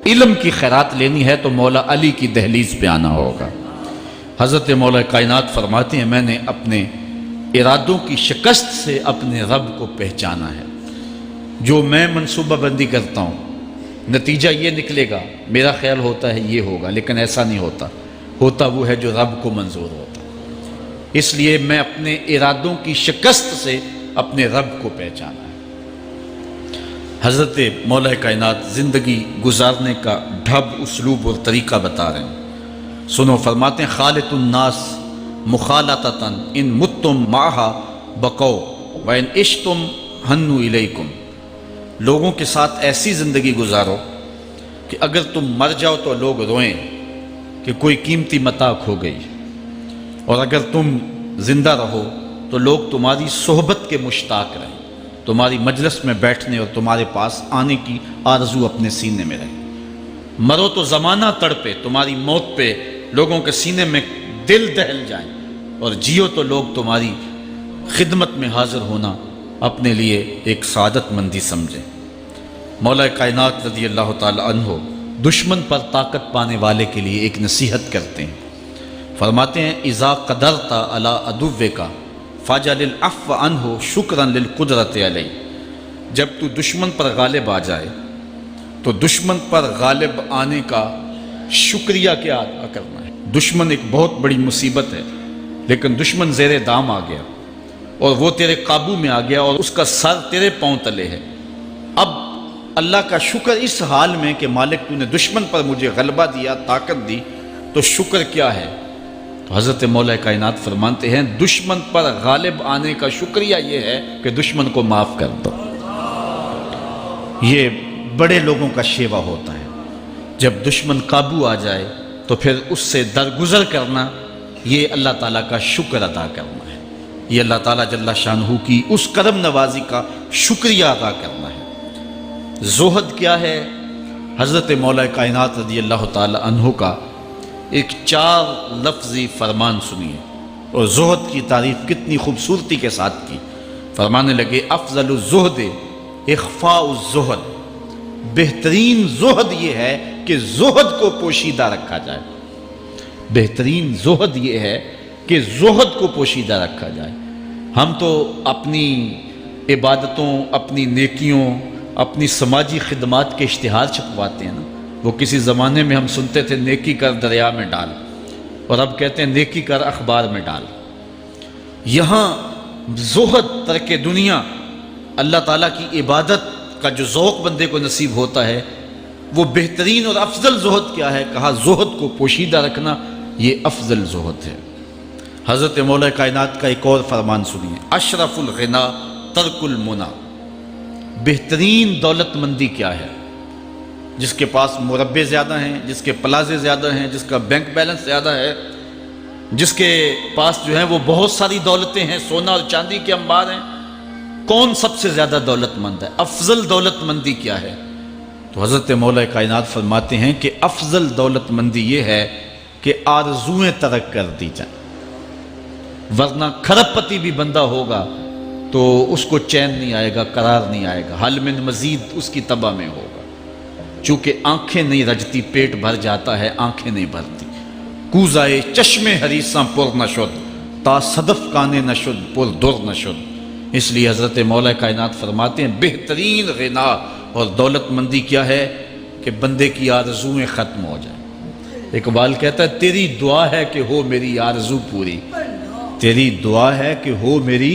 علم کی خیرات لینی ہے تو مولا علی کی دہلیز پہ آنا ہوگا۔ حضرت مولا کائنات فرماتے ہیں میں نے اپنے ارادوں کی شکست سے اپنے رب کو پہچانا ہے۔ جو میں منصوبہ بندی کرتا ہوں نتیجہ یہ نکلے گا، میرا خیال ہوتا ہے یہ ہوگا، لیکن ایسا نہیں ہوتا، ہوتا وہ ہے جو رب کو منظور ہوتا۔ اس لیے میں اپنے ارادوں کی شکست سے اپنے رب کو پہچانا ہے۔ حضرت مولا کائنات زندگی گزارنے کا ڈھب، اسلوب اور طریقہ بتا رہے ہیں، سنو۔ فرماتے ہیں خالط الناس مخالطتاً ان متم معہا بقو وان عشتم ہنو الیکم۔ لوگوں کے ساتھ ایسی زندگی گزارو کہ اگر تم مر جاؤ تو لوگ روئیں کہ کوئی قیمتی متاع کھو گئی، اور اگر تم زندہ رہو تو لوگ تمہاری صحبت کے مشتاق رہیں، تمہاری مجلس میں بیٹھنے اور تمہارے پاس آنے کی آرزو اپنے سینے میں رہے۔ مرو تو زمانہ تڑپے، تمہاری موت پہ لوگوں کے سینے میں دل دہل جائیں، اور جیو تو لوگ تمہاری خدمت میں حاضر ہونا اپنے لیے ایک سعادت مندی سمجھیں۔ مولا کائنات رضی اللہ تعالی عنہ دشمن پر طاقت پانے والے کے لیے ایک نصیحت کرتے ہیں، فرماتے ہیں اذا قدرت علی عدوک فاجعل العفو عنہ شکرا للقدرت علیہ۔ جب تو دشمن پر غالب آ جائے تو دشمن پر غالب آنے کا شکریہ کیا ادا کرنا ہے۔ دشمن ایک بہت بڑی مصیبت ہے، لیکن دشمن زیر دام آ گیا اور وہ تیرے قابو میں آ گیا اور اس کا سر تیرے پاؤں تلے ہے۔ اب اللہ کا شکر اس حال میں کہ مالک تو نے دشمن پر مجھے غلبہ دیا، طاقت دی، تو شکر کیا ہے؟ تو حضرت مولا کائنات فرماتے ہیں دشمن پر غالب آنے کا شکریہ یہ ہے کہ دشمن کو معاف کر دو۔ یہ بڑے لوگوں کا شیوا ہوتا ہے، جب دشمن قابو آ جائے تو پھر اس سے درگزر کرنا، یہ اللہ تعالیٰ کا شکر ادا کرنا ہے، یہ اللہ تعالیٰ جل شانہ کی اس کرم نوازی کا شکریہ ادا کرنا ہے۔ زہد کیا ہے؟ حضرت مولا کائنات رضی اللہ تعالی عنہ کا ایک 4 لفظی فرمان سنیے، اور زہد کی تعریف کتنی خوبصورتی کے ساتھ کی۔ فرمانے لگے افضل الزہد اخفاء الزہد، بہترین زہد یہ ہے کہ زہد کو پوشیدہ رکھا جائے، بہترین زہد یہ ہے کہ زہد کو پوشیدہ رکھا جائے۔ ہم تو اپنی عبادتوں، اپنی نیکیوں، اپنی سماجی خدمات کے اشتہار چھپواتے ہیں نا۔ وہ کسی زمانے میں ہم سنتے تھے نیکی کر دریا میں ڈال، اور اب کہتے ہیں نیکی کر اخبار میں ڈال۔ یہاں زہد، ترک دنیا، اللہ تعالیٰ کی عبادت کا جو ذوق بندے کو نصیب ہوتا ہے، وہ بہترین اور افضل زہد کیا ہے؟ کہا زہد کو پوشیدہ رکھنا، یہ افضل زہد ہے۔ حضرت مولا کائنات کا ایک اور فرمان سنیے، اشرف الغنا ترک المنا۔ بہترین دولت مندی کیا ہے؟ جس کے پاس مربے زیادہ ہیں، جس کے پلازے زیادہ ہیں، جس کا بینک بیلنس زیادہ ہے، جس کے پاس جو ہیں وہ بہت ساری دولتیں ہیں، سونا اور چاندی کے انبار ہیں۔ کون سب سے زیادہ دولت مند ہے؟ افضل دولت مندی کیا ہے؟ تو حضرت مولا کائنات فرماتے ہیں کہ افضل دولت مندی یہ ہے کہ آرزویں ترک کر دی جائیں، ورنہ کھرب پتی بھی بندہ ہوگا تو اس کو چین نہیں آئے گا، قرار نہیں آئے گا، حل من مزید اس کی تباہ میں ہوگا۔ چونکہ آنکھیں نہیں رجتی، پیٹ بھر جاتا ہے، آنکھیں نہیں بھرتی۔ کوزائے چشم حریصاں پر نشد، تا صدف کانے نشد پر در نشد۔ اس لیے حضرت مولا کائنات فرماتے ہیں بہترین غنا اور دولت مندی کیا ہے؟ کہ بندے کی آرزویں ختم ہو جائیں۔ اقبال کہتا ہے تیری دعا ہے کہ ہو میری آرزو پوری، تیری دعا ہے کہ ہو میری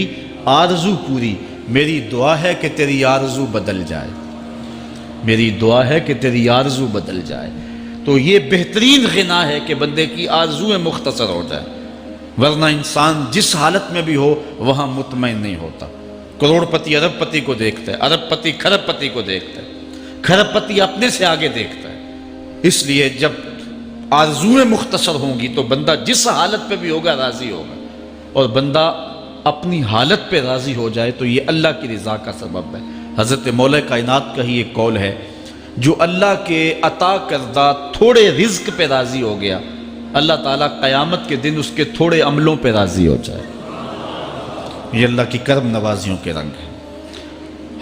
آرزو پوری، میری دعا ہے کہ تیری آرزو بدل جائے، میری دعا ہے کہ تیری آرزو بدل جائے۔ تو یہ بہترین غنا ہے کہ بندے کی آرزویں مختصر ہو جائے، ورنہ انسان جس حالت میں بھی ہو وہاں مطمئن نہیں ہوتا۔ کروڑ پتی ارب پتی کو دیکھتا ہے، ارب پتی کھرب پتی کو دیکھتا ہے، کھرب پتی اپنے سے آگے دیکھتا ہے۔ اس لیے جب آرزویں مختصر ہوں گی تو بندہ جس حالت پہ بھی ہوگا راضی ہوگا، اور بندہ اپنی حالت پہ راضی ہو جائے تو یہ اللہ کی رضا کا سبب ہے۔ حضرت مولا کائنات کا ہی ایک قول ہے، جو اللہ کے عطا کردہ تھوڑے رزق پہ راضی ہو گیا، اللہ تعالیٰ قیامت کے دن اس کے تھوڑے عملوں پہ راضی ہو جائے۔ یہ اللہ کی کرم نوازیوں کے رنگ ہیں۔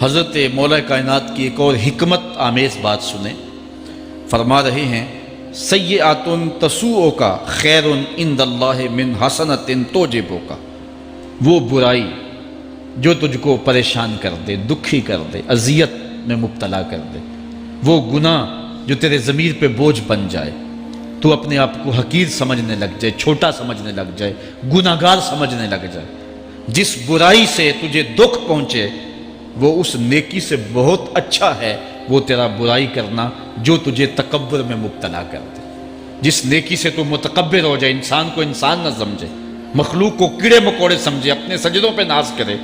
حضرت مولا کائنات کی ایک اور حکمت آمیز بات سنیں۔ فرما رہے ہیں سیئات تسوءک خیر عند اللہ من حسنۃ توجبک، وہ برائی جو تجھ کو پریشان کر دے، دکھی کر دے، اذیت میں مبتلا کر دے، وہ گناہ جو تیرے ضمیر پہ بوجھ بن جائے، تو اپنے آپ کو حقیر سمجھنے لگ جائے، چھوٹا سمجھنے لگ جائے، گناہگار سمجھنے لگ جائے، جس برائی سے تجھے دکھ پہنچے وہ اس نیکی سے بہت اچھا ہے وہ تیرا برائی کرنا جو تجھے تکبر میں مبتلا کر دے۔ جس نیکی سے تو متکبر ہو جائے، انسان کو انسان نہ سمجھے، مخلوق کو کیڑے مکوڑے سمجھے، اپنے سجدوں پہ ناز کرے،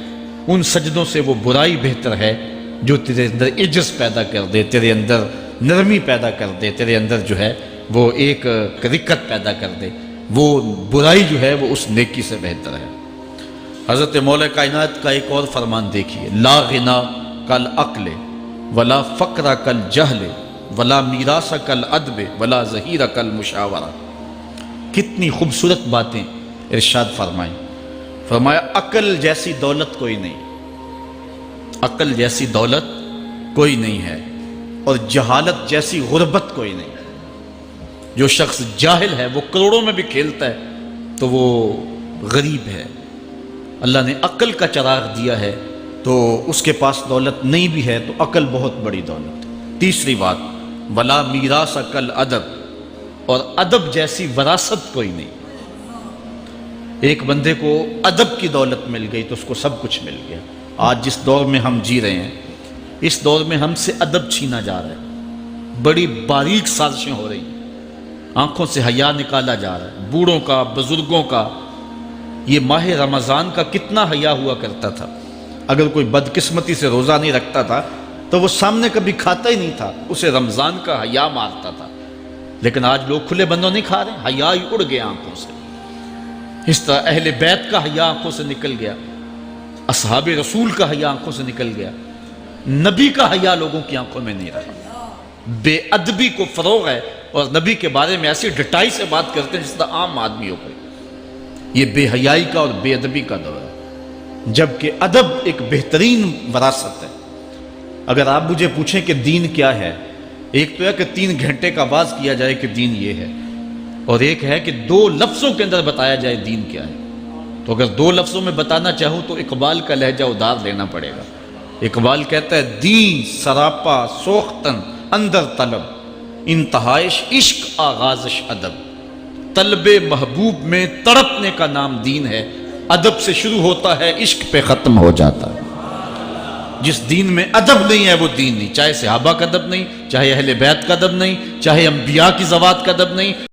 ان سجدوں سے وہ برائی بہتر ہے جو تیرے اندر عجز پیدا کر دے، تیرے اندر نرمی پیدا کر دے، تیرے اندر جو ہے وہ ایک رقت پیدا کر دے۔ وہ برائی جو ہے وہ اس نیکی سے بہتر ہے۔ حضرت مولا کائنات کا ایک اور فرمان دیکھیے، لا غنا کل عقل ولا فقر کل جہل ولا میراث کل ادب ولا ظہیر کل مشاورہ۔ کتنی خوبصورت باتیں ارشاد فرمائیں۔ فرمایا عقل جیسی دولت کوئی نہیں، عقل جیسی دولت کوئی نہیں ہے، اور جہالت جیسی غربت کوئی نہیں۔ جو شخص جاہل ہے وہ کروڑوں میں بھی کھیلتا ہے تو وہ غریب ہے۔ اللہ نے عقل کا چراغ دیا ہے تو اس کے پاس دولت نہیں بھی ہے تو عقل بہت بڑی دولت ہے۔ تیسری بات، ولا میراث کل ادب، اور ادب جیسی وراثت کوئی نہیں۔ ایک بندے کو ادب کی دولت مل گئی تو اس کو سب کچھ مل گیا۔ آج جس دور میں ہم جی رہے ہیں اس دور میں ہم سے ادب چھینا جا رہا ہے، بڑی باریک سازشیں ہو رہی ہیں، آنکھوں سے حیا نکالا جا رہا ہے، بوڑھوں کا، بزرگوں کا۔ یہ ماہ رمضان کا کتنا حیا ہوا کرتا تھا، اگر کوئی بدقسمتی سے روزہ نہیں رکھتا تھا تو وہ سامنے کبھی کھاتا ہی نہیں تھا، اسے رمضان کا حیا مارتا تھا۔ لیکن آج لوگ کھلے بندوں نہیں کھا رہے، حیا ہی اڑ گیا آنکھوں سے۔ اس طرح اہل بیت کا حیا آنکھوں سے نکل گیا، اصحاب رسول کا حیا آنکھوں سے نکل گیا، نبی کا حیا لوگوں کی آنکھوں میں نہیں رہا۔ بے ادبی کو فروغ ہے، اور نبی کے بارے میں ایسی ڈٹائی سے بات کرتے ہیں جس طرح عام آدمی ہو گئے۔ یہ بے حیائی کا اور بے ادبی کا دور ہے، جبکہ ادب ایک بہترین وراثت ہے۔ اگر آپ مجھے پوچھیں کہ دین کیا ہے، ایک تو ہے کہ 3 گھنٹے کا آواز کیا جائے کہ دین یہ ہے، اور ایک ہے کہ 2 لفظوں کے اندر بتایا جائے دین کیا ہے۔ تو اگر 2 لفظوں میں بتانا چاہوں تو اقبال کا لہجہ ادھار لینا پڑے گا۔ اقبال کہتا ہے دین سراپا سوختن اندر طلب، انتہائش عشق آغازش ادب۔ طلب محبوب میں تڑپنے کا نام دین ہے، ادب سے شروع ہوتا ہے عشق پہ ختم ہو جاتا ہے۔ جس دین میں ادب نہیں ہے وہ دین نہیں، چاہے صحابہ کا ادب نہیں، چاہے اہل بیت کا ادب نہیں، چاہے انبیاء کی ذوات کا ادب نہیں۔